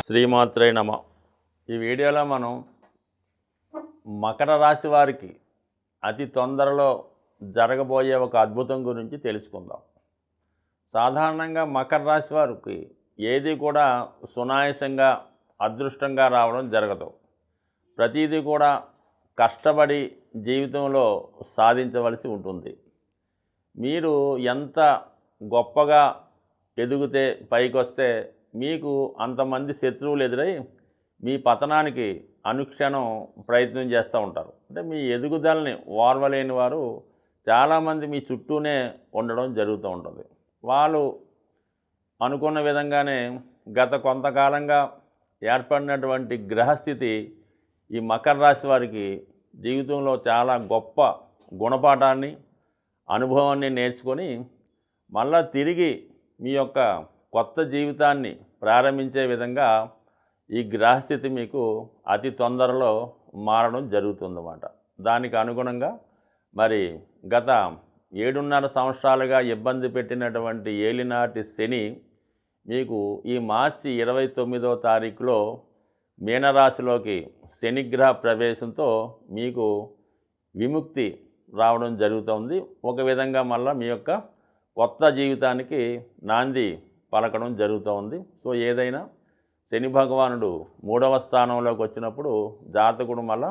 శ్రీమాత్రే నమ. ఈ వీడియోలో మనం మకర రాశి వారికి అతి తొందరలో జరగబోయే ఒక అద్భుతం గురించి తెలుసుకుందాం. సాధారణంగా మకర రాశి వారికి ఏది కూడా సునాయాసంగా అదృష్టంగా రావడం జరగదు. ప్రతిదీ కూడా కష్టపడి జీవితంలో సాధించవలసి ఉంటుంది. మీరు ఎంత గొప్పగా ఎదిగితే పైకొస్తే మీకు అంతమంది శత్రువులు ఎదురై మీ పతనానికి అనుక్షణం ప్రయత్నం చేస్తూ ఉంటారు. అంటే మీ ఎదుగుదలని ఓర్వలేని వారు చాలామంది మీ చుట్టూనే ఉండడం జరుగుతూ ఉంటుంది. వాళ్ళు అనుకున్న విధంగానే గత కొంతకాలంగా ఏర్పడినటువంటి గ్రహస్థితి ఈ మకర రాశి వారికి జీవితంలో చాలా గొప్ప గుణపాఠాన్ని అనుభవాన్ని నేర్చుకొని మళ్ళా తిరిగి మీ యొక్క కొత్త జీవితాన్ని ప్రారంభించే విధంగా ఈ గ్రహస్థితి మీకు అతి తొందరలో మారడం జరుగుతుందన్నమాట. దానికి అనుగుణంగా మరి గత 7.5 సంవత్సరాలుగా ఇబ్బంది పెట్టినటువంటి ఏలినాటి శని మీకు ఈ మార్చి 29వ తారీఖులో మీనరాశిలోకి శనిగ్రహ ప్రవేశంతో మీకు విముక్తి రావడం జరుగుతుంది. ఒక విధంగా మళ్ళీ మీ యొక్క కొత్త జీవితానికి నాంది పలకడం జరుగుతూ ఉంది. సో ఏదైనా శని భగవానుడు 3వ స్థానంలోకి వచ్చినప్పుడు జాతకుడు మళ్ళా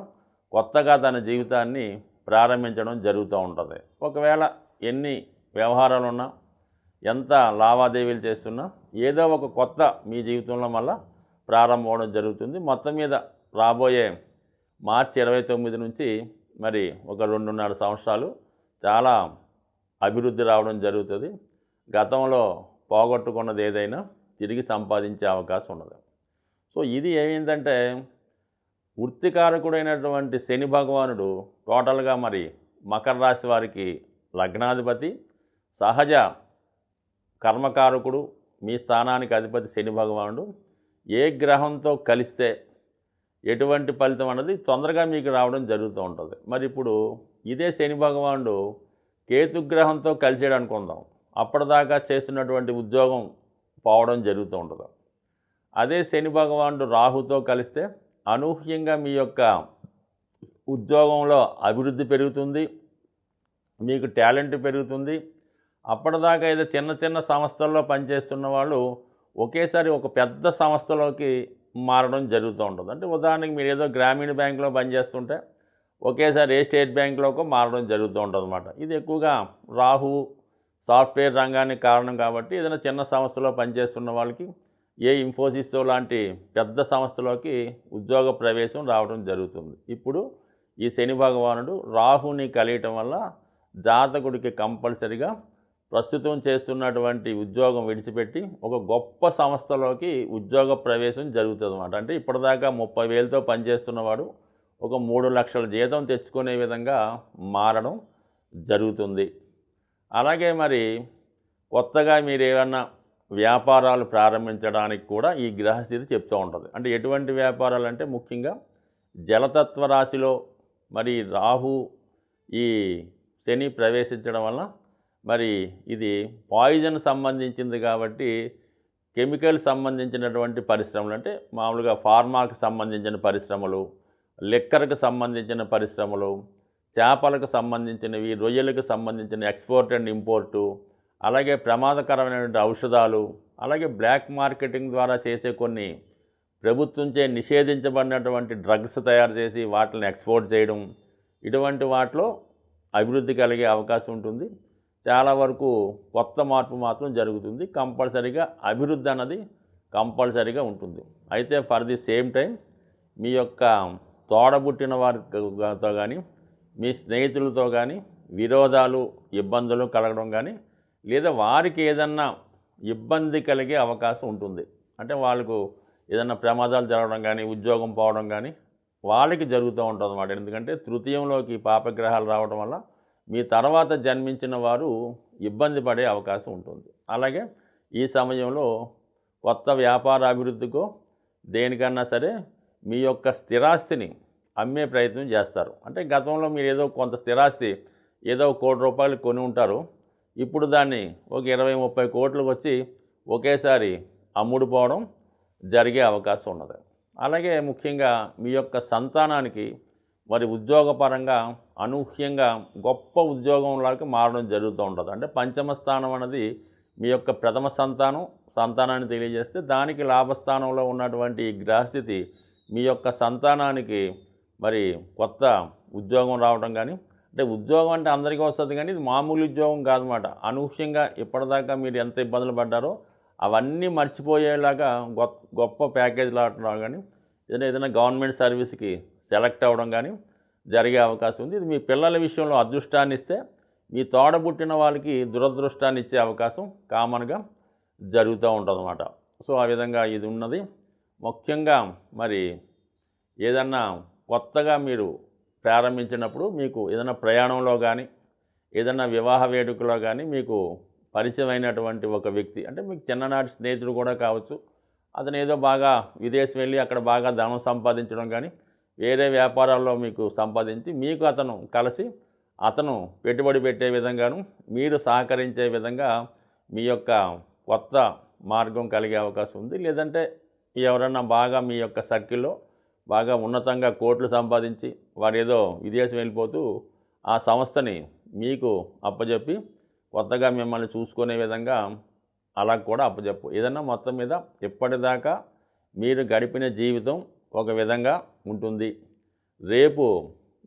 కొత్తగా తన జీవితాన్ని ప్రారంభించడం జరుగుతూ ఉంటుంది. ఒకవేళ ఎన్ని వ్యవహారాలున్నా ఎంత లావాదేవీలు చేస్తున్నా ఏదో ఒక కొత్త మీ జీవితంలో మళ్ళా ప్రారంభం అవడం జరుగుతుంది. మొత్తం మీద రాబోయే మార్చి 29 నుంచి మరి ఒక 2.5 సంవత్సరాలు చాలా అభివృద్ధి రావడం జరుగుతుంది. గతంలో పోగొట్టుకున్నది ఏదైనా తిరిగి సంపాదించే అవకాశం ఉండదు. సో ఇది ఏమైందంటే వృత్తికారకుడైనటువంటి శని భగవానుడు టోటల్గా మరి మకర రాశి వారికి లగ్నాధిపతి, సహజ కర్మకారకుడు, మీ స్థానానికి అధిపతి శని భగవానుడు ఏ గ్రహంతో కలిస్తే ఎటువంటి ఫలితం అన్నది తొందరగా మీకు రావడం జరుగుతూ ఉంటుంది. మరి ఇప్పుడు ఇదే శని భగవానుడు కేతుగ్రహంతో కలిసాడు అనుకుందాం, అప్పటిదాకా చేస్తున్నటువంటి ఉద్యోగం పోవడం జరుగుతూ ఉంటుంది. అదే శని భగవానుడు రాహుతో కలిస్తే అనూహ్యంగా మీ యొక్క ఉద్యోగంలో అభివృద్ధి పెరుగుతుంది, మీకు టాలెంట్ పెరుగుతుంది. అప్పటిదాకా ఏదో చిన్న చిన్న సంస్థల్లో పనిచేస్తున్న వాళ్ళు ఒకేసారి ఒక పెద్ద సంస్థలోకి మారడం జరుగుతూ ఉంటుంది. అంటే ఉదాహరణకి మీరు ఏదో గ్రామీణ బ్యాంకులో పనిచేస్తుంటే ఒకేసారి ఏ స్టేట్ బ్యాంకులోకి మారడం జరుగుతూ ఉంటుంది అన్నమాట. ఇది ఎక్కువగా రాహు సాఫ్ట్వేర్ రంగానికి కారణం కాబట్టి ఏదైనా చిన్న సంస్థలో పనిచేస్తున్న వాళ్ళకి ఏ ఇన్ఫోసిస్ లాంటి పెద్ద సంస్థలోకి ఉద్యోగ ప్రవేశం రావడం జరుగుతుంది. ఇప్పుడు ఈ శని భగవానుడు రాహుని కలియటం వల్ల జాతకుడికి కంపల్సరిగా ప్రస్తుతం చేస్తున్నటువంటి ఉద్యోగం విడిచిపెట్టి ఒక గొప్ప సంస్థలోకి ఉద్యోగ ప్రవేశం జరుగుతుంది అన్నమాట. అంటే ఇప్పటిదాకా 30,000తో పనిచేస్తున్నవాడు ఒక 3 లక్షల జీతం తెచ్చుకునే విధంగా మారడం జరుగుతుంది. అలాగే మరి కొత్తగా మీరు ఏమన్నా వ్యాపారాలు ప్రారంభించడానికి కూడా ఈ గ్రహస్థితి చెప్తూ ఉంటుంది. అంటే ఎటువంటి వ్యాపారాలు అంటే ముఖ్యంగా జలతత్వ రాశిలో మరి రాహు ఈ శని ప్రవేశించడం వల్ల మరి ఇది పాయిజన్ సంబంధించింది కాబట్టి కెమికల్ సంబంధించినటువంటి పరిశ్రమలు, అంటే మామూలుగా ఫార్మాకి సంబంధించిన పరిశ్రమలు, లిక్కర్కి సంబంధించిన పరిశ్రమలు, చేపలకు సంబంధించినవి, రొయ్యలకు సంబంధించిన ఎక్స్పోర్ట్ అండ్ ఇంపోర్టు, అలాగే ప్రమాదకరమైనటువంటి ఔషధాలు, అలాగే బ్లాక్ మార్కెటింగ్ ద్వారా చేసే కొన్ని ప్రభుత్వంచే నిషేధించబడినటువంటి డ్రగ్స్ తయారు చేసి వాటిని ఎక్స్పోర్ట్ చేయడం, ఇటువంటి వాటిలో అభివృద్ధి కలిగే అవకాశం ఉంటుంది. చాలా వరకు కొత్త మార్పు మాత్రం జరుగుతుంది. కంపల్సరీగా అభివృద్ధి అన్నది కంపల్సరీగా ఉంటుంది. అయితే ఫర్ ది సేమ్ టైం మీ యొక్క తోడబుట్టిన వారితో కానీ మీ స్నేహితులతో కానీ విరోధాలు ఇబ్బందులు కలగడం కానీ లేదా వారికి ఏదన్నా ఇబ్బంది కలిగే అవకాశం ఉంటుంది. అంటే వాళ్ళకు ఏదన్నా ప్రమాదాలు జరగడం కానీ ఉద్యోగం పోవడం కానీ వాళ్ళకి జరుగుతూ ఉంటుంది అన్నమాట. ఎందుకంటే తృతీయంలోకి పాపగ్రహాలు రావడం వల్ల మీ తర్వాత జన్మించిన వారు ఇబ్బంది పడే అవకాశం ఉంటుంది. అలాగే ఈ సమయంలో కొత్త వ్యాపార అభివృద్ధికో దేనికన్నా సరే మీ యొక్క స్థిరాస్తిని అమ్మే ప్రయత్నం చేస్తారు. అంటే గతంలో మీరు ఏదో కొంత స్థిరాస్తి ఏదో 1 కోటి రూపాయలు కొని ఉంటారు, ఇప్పుడు దాన్ని ఒక 20-30 కోట్లకు వచ్చి ఒకేసారి అమ్ముడుపోవడం జరిగే అవకాశం ఉన్నది. అలాగే ముఖ్యంగా మీ యొక్క సంతానానికి మరి ఉద్యోగపరంగా అనూహ్యంగా గొప్ప ఉద్యోగంలోకి మారడం జరుగుతూ ఉంటుంది. అంటే పంచమ స్థానం అన్నది మీ యొక్క ప్రథమ సంతానాన్ని తెలియజేస్తే దానికి లాభస్థానంలో ఉన్నటువంటి ఈ గ్రహస్థితి మీ యొక్క సంతానానికి మరి కొత్త ఉద్యోగం రావడం కానీ, అంటే ఉద్యోగం అంటే అందరికీ వస్తుంది కానీ ఇది మామూలు ఉద్యోగం కాదన్నమాట. అనూహ్యంగా ఇప్పటిదాకా మీరు ఎంత ఇబ్బందులు పడ్డారో అవన్నీ మర్చిపోయేలాగా గొప్ప ప్యాకేజ్ రావడం కానీ, ఏదైనా గవర్నమెంట్ సర్వీస్కి సెలెక్ట్ అవ్వడం కానీ జరిగే అవకాశం ఉంది. ఇది మీ పిల్లల విషయంలో అదృష్టాన్ని ఇస్తే, మీ తోడబుట్టిన వాళ్ళకి దురదృష్టాన్ని ఇచ్చే అవకాశం కామన్గా జరుగుతూ ఉంటుందన్నమాట. సో ఆ విధంగా ఇది ఉన్నది. ముఖ్యంగా మరి ఏదన్నా కొత్తగా మీరు ప్రారంభించినప్పుడు మీకు ఏదైనా ప్రయాణంలో కానీ, ఏదైనా వివాహ వేడుకలో కానీ మీకు పరిచయమైనటువంటి ఒక వ్యక్తి, అంటే మీకు చిన్ననాటి స్నేహితుడు కూడా కావచ్చు, అతను ఏదో బాగా విదేశం వెళ్ళి అక్కడ బాగా ధనం సంపాదించడం కానీ, వేరే వ్యాపారాల్లో మీకు సంపాదించి మీకు అతను కలిసి అతను పెట్టుబడి పెట్టే విధంగాను మీరు సహకరించే విధంగా మీ యొక్క కొత్త మార్గం కలిగే అవకాశం ఉంది. లేదంటే ఎవరన్నా బాగా మీ యొక్క సర్కిల్లో బాగా ఉన్నతంగా కోట్లు సంపాదించి వాడు ఏదో విదేశం వెళ్ళిపోతూ ఆ సంస్థని మీకు అప్పచెప్పి కొత్తగా మిమ్మల్ని చూసుకునే విధంగా అలా కూడా అప్పచెప్పు. ఏదన్నా మొత్తం మీద ఇప్పటిదాకా మీరు గడిపిన జీవితం ఒక విధంగా ఉంటుంది. రేపు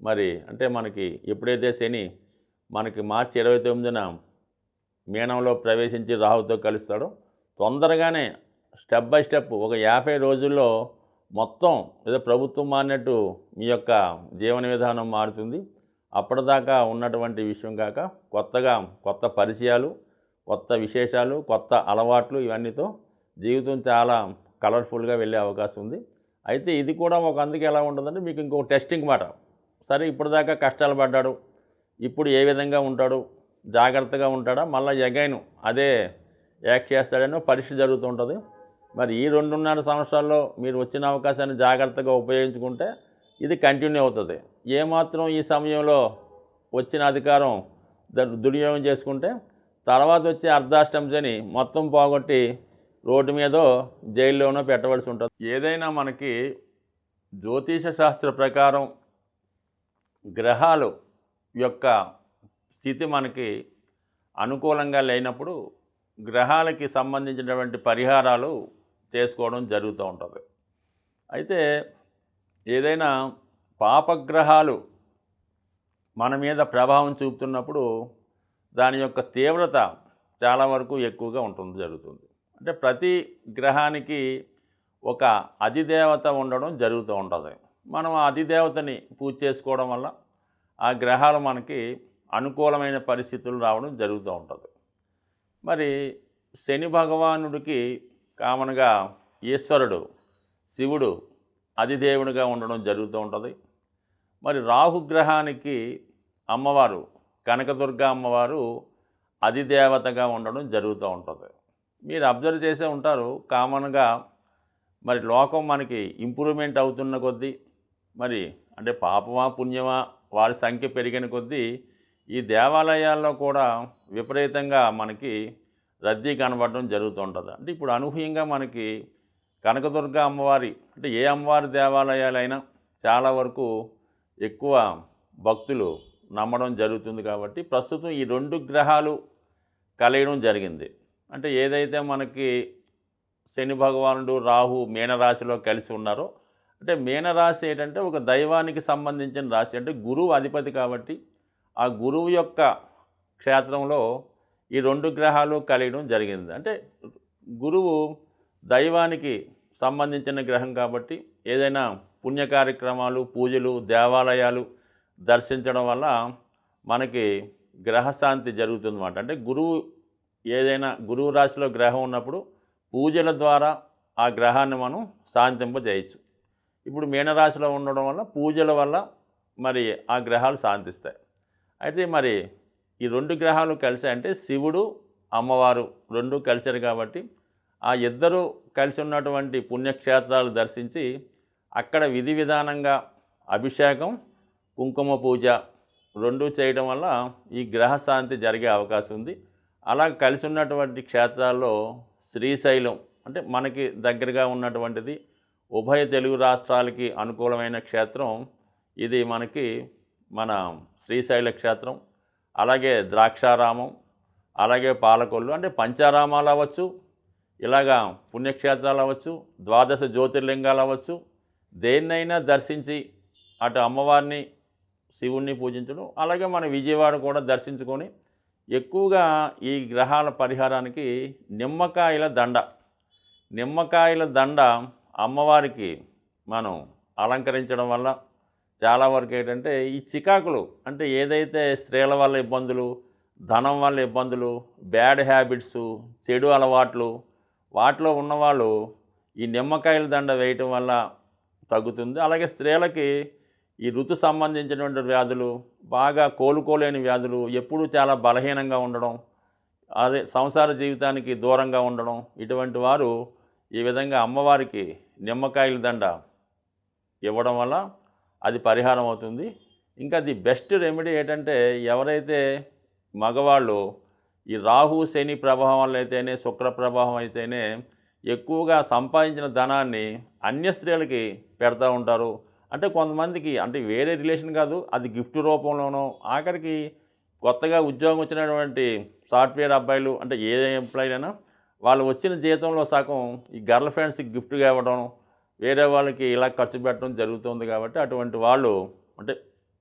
మరి అంటే మనకి ఎప్పుడైతే శని మనకి మార్చి 29న మీనంలో ప్రవేశించి రాహుతో కలుస్తాడో తొందరగానే స్టెప్ బై స్టెప్ ఒక 50 రోజుల్లో మొత్తం ఏదో ప్రభుత్వం మారినట్టు మీ యొక్క జీవన విధానం మారుతుంది. అప్పటిదాకా ఉన్నటువంటి విషయం కాక కొత్త పరిచయాలు, కొత్త విశేషాలు, కొత్త అలవాట్లు ఇవన్నీతో జీవితం చాలా కలర్ఫుల్గా వెళ్ళే అవకాశం ఉంది. అయితే ఇది కూడా ఒక అందుకే ఎలా ఉంటుందంటే మీకు ఇంకో టెస్టింగ్ మాట. సరే ఇప్పటిదాకా కష్టాలు పడ్డాడు, ఇప్పుడు ఏ విధంగా ఉంటాడు, జాగ్రత్తగా ఉంటాడా, మళ్ళీ ఎగైన్ అదే యాక్ట్ చేస్తాడనో పరీక్ష జరుగుతూ ఉంటుంది. మరి ఈ 2.5 సంవత్సరాల్లో మీరు వచ్చిన అవకాశాన్ని జాగ్రత్తగా ఉపయోగించుకుంటే ఇది కంటిన్యూ అవుతుంది. ఏమాత్రం ఈ సమయంలో వచ్చిన అధికారం దుర్వినియోగం చేసుకుంటే తర్వాత వచ్చే అర్ధాష్టం శని మొత్తం పోగొట్టి రోడ్డు మీదో జైల్లోనో పెట్టవలసి ఉంటుంది. ఏదైనా మనకి జ్యోతిష శాస్త్ర ప్రకారం గ్రహాలు యొక్క స్థితి మనకి అనుకూలంగా లేనప్పుడు గ్రహాలకి సంబంధించినటువంటి పరిహారాలు చేసుకోవడం జరుగుతూ ఉంటుంది. అయితే ఏదైనా పాపగ్రహాలు మన మీద ప్రభావం చూపుతున్నప్పుడు దాని యొక్క తీవ్రత చాలా వరకు ఎక్కువగా జరుగుతుంది. అంటే ప్రతి గ్రహానికి ఒక అధిదేవత ఉండడం జరుగుతూ ఉంటుంది. మనం ఆ అధిదేవతని పూజ చేసుకోవడం వల్ల ఆ గ్రహాలు మనకి అనుకూలమైన పరిస్థితులు రావడం జరుగుతూ ఉంటుంది. మరి శని భగవానుడికి కామన్గా ఈశ్వరుడు శివుడు అధిదేవునిగా ఉండడం జరుగుతూ ఉంటుంది. మరి రాహుగ్రహానికి అమ్మవారు కనకదుర్గ అమ్మవారు అధిదేవతగా ఉండడం జరుగుతూ ఉంటుంది. మీరు అబ్జర్వ్ చేసే ఉంటారు కామన్గా మరి లోకం మనకి ఇంప్రూవ్మెంట్ అవుతున్న కొద్దీ మరి అంటే పాపమా పుణ్యమా వారి సంఖ్య పెరిగిన కొద్దీ ఈ దేవాలయాల్లో కూడా విపరీతంగా మనకి రద్దీ కనబడడం జరుగుతూ ఉంటుంది. అంటే ఇప్పుడు అనూహ్యంగా మనకి కనకదుర్గ అమ్మవారి అంటే ఏ అమ్మవారి దేవాలయాలైనా చాలా వరకు ఎక్కువ భక్తులు నమ్మడం జరుగుతుంది. కాబట్టి ప్రస్తుతం ఈ 2 గ్రహాలు కలియడం జరిగింది. అంటే ఏదైతే మనకి శని భగవానుడు రాహు మీనరాశిలో కలిసి ఉన్నారో, అంటే మీనరాశి ఏంటంటే ఒక దైవానికి సంబంధించిన రాశి, అంటే గురువు అధిపతి. కాబట్టి ఆ గురువు యొక్క క్షేత్రంలో ఈ 2 గ్రహాలు కలియడం జరిగింది. అంటే గురువు దైవానికి సంబంధించిన గ్రహం కాబట్టి ఏదైనా పుణ్య కార్యక్రమాలు, పూజలు, దేవాలయాలు దర్శించడం వల్ల మనకి గ్రహశాంతి జరుగుతుందన్నమాట. అంటే ఏదైనా గురువు రాశిలో గ్రహం ఉన్నప్పుడు పూజల ద్వారా ఆ గ్రహాన్ని మనం శాంతింపజేయచ్చు. ఇప్పుడు మీనరాశిలో ఉండడం వల్ల పూజల వల్ల మరి ఆ గ్రహాలు శాంతిస్తాయి. అయితే మరి ఈ 2 గ్రహాలు కలిసాయంటే శివుడు అమ్మవారు 2 కలిశారు కాబట్టి ఆ ఇద్దరు కలిసి ఉన్నటువంటి పుణ్యక్షేత్రాలు దర్శించి అక్కడ విధి విధానంగా అభిషేకం, కుంకుమ పూజ 2 చేయడం వల్ల ఈ గ్రహశాంతి జరిగే అవకాశం ఉంది. అలా కలిసి ఉన్నటువంటి క్షేత్రాల్లో శ్రీశైలం అంటే మనకి దగ్గరగా ఉన్నటువంటిది ఉభయ తెలుగు రాష్ట్రాలకి అనుకూలమైన క్షేత్రం ఇది మనకి మన శ్రీశైల క్షేత్రం, అలాగే ద్రాక్షారామం, అలాగే పాలకొల్లు. అంటే పంచారామాలు అవ్వచ్చు, ఇలాగా పుణ్యక్షేత్రాలు అవ్వచ్చు, ద్వాదశ జ్యోతిర్లింగాలు అవ్వచ్చు, దేన్నైనా దర్శించి అటు అమ్మవారిని శివుణ్ణి పూజించడం, అలాగే మన విజయవాడ కూడా దర్శించుకొని ఎక్కువగా ఈ గ్రహాల పరిహారానికి నిమ్మకాయల దండ అమ్మవారికి మనం అలంకరించడం వల్ల చాలా వరకు ఏంటంటే ఈ చికాకులు అంటే ఏదైతే స్త్రీల వల్ల ఇబ్బందులు, ధనం వల్ల ఇబ్బందులు, బ్యాడ్ హ్యాబిట్స్, చెడు అలవాట్లు వాటిలో ఉన్నవాళ్ళు ఈ నిమ్మకాయల దండ వేయటం వల్ల తగ్గుతుంది. అలాగే స్త్రీలకి ఈ ఋతు సంబంధించినటువంటి వ్యాధులు, బాగా కోలుకోలేని వ్యాధులు, ఎప్పుడూ చాలా బలహీనంగా ఉండడం, అదే సంసార జీవితానికి దూరంగా ఉండడం, ఇటువంటి వారు ఈ విధంగా అమ్మవారికి నిమ్మకాయల దండ ఇవ్వడం వల్ల అది పరిహారం అవుతుంది. ఇంకా ది బెస్ట్ రెమెడీ ఏంటంటే ఎవరైతే మగవాళ్ళు ఈ రాహు శని ప్రభావం వల్ల అయితేనే, శుక్ర ప్రభావం అయితేనే ఎక్కువగా సంపాదించిన ధనాన్ని అన్య స్త్రీలకి పెడతా ఉంటారు. అంటే కొంతమందికి అంటే వేరే రిలేషన్ కాదు, అది గిఫ్ట్ రూపంలోనో, ఆఖరికి కొత్తగా ఉద్యోగం వచ్చినటువంటి సాఫ్ట్వేర్ అబ్బాయిలు అంటే ఏ ఎంప్లాయీ అయినా వాళ్ళు వచ్చిన జీతంలో సగం ఈ గర్ల్ ఫ్రెండ్స్కి గిఫ్ట్గా ఇవ్వడం, వేరే వాళ్ళకి ఇలా ఖర్చు పెట్టడం జరుగుతుంది. కాబట్టి అటువంటి వాళ్ళు అంటే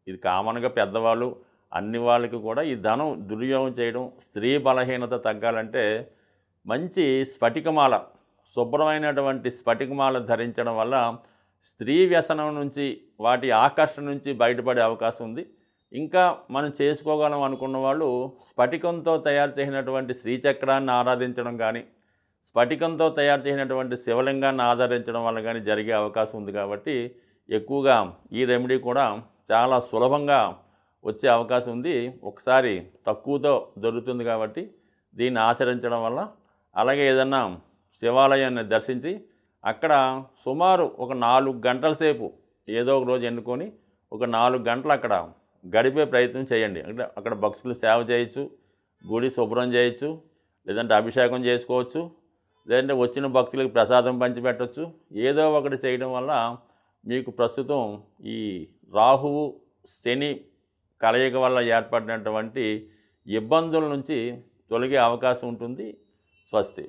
ఇది కామన్గా పెద్దవాళ్ళు అన్ని వాళ్ళకి కూడా ఈ ధనం దుర్యోగం చేయడం, స్త్రీ బలహీనత తగ్గాలంటే మంచి స్ఫటికమాల, శుభ్రమైనటువంటి స్ఫటికమాల ధరించడం వల్ల స్త్రీ వ్యసనం నుంచి, వాటి ఆకర్షణ నుంచి బయటపడే అవకాశం ఉంది. ఇంకా మనం చేసుకోగలం అనుకున్న వాళ్ళు స్ఫటికంతో తయారు చేసినటువంటి శ్రీచక్రాన్ని ఆరాధించడం కానీ, స్ఫటికంతో తయారు చేసినటువంటి శివలింగాన్ని ఆరాధించడం వల్ల కానీ జరిగే అవకాశం ఉంది. కాబట్టి ఎక్కువగా ఈ రెమెడీ కూడా చాలా సులభంగా వచ్చే అవకాశం ఉంది. ఒకసారి తక్కువతో దొరుకుతుంది కాబట్టి దీన్ని ఆచరించడం వల్ల, అలాగే ఏదన్నా శివాలయాన్ని దర్శించి అక్కడ సుమారు ఒక 4 గంటల సేపు ఏదో ఒక రోజు ఎన్నుకొని ఒక 4 గంటలు అక్కడ గడిపే ప్రయత్నం చేయండి. అంటే అక్కడ భక్తులు సేవ చేయొచ్చు, గుడి శుభ్రం చేయొచ్చు, లేదంటే అభిషేకం చేసుకోవచ్చు, లేదంటే వచ్చిన భక్తులకు ప్రసాదం పంచిపెట్టవచ్చు. ఏదో ఒకటి చేయడం వల్ల మీకు ప్రస్తుతం ఈ రాహువు శని కలయిక వల్ల ఏర్పడినటువంటి ఇబ్బందుల నుంచి తొలగే అవకాశం ఉంటుంది. స్వస్తి.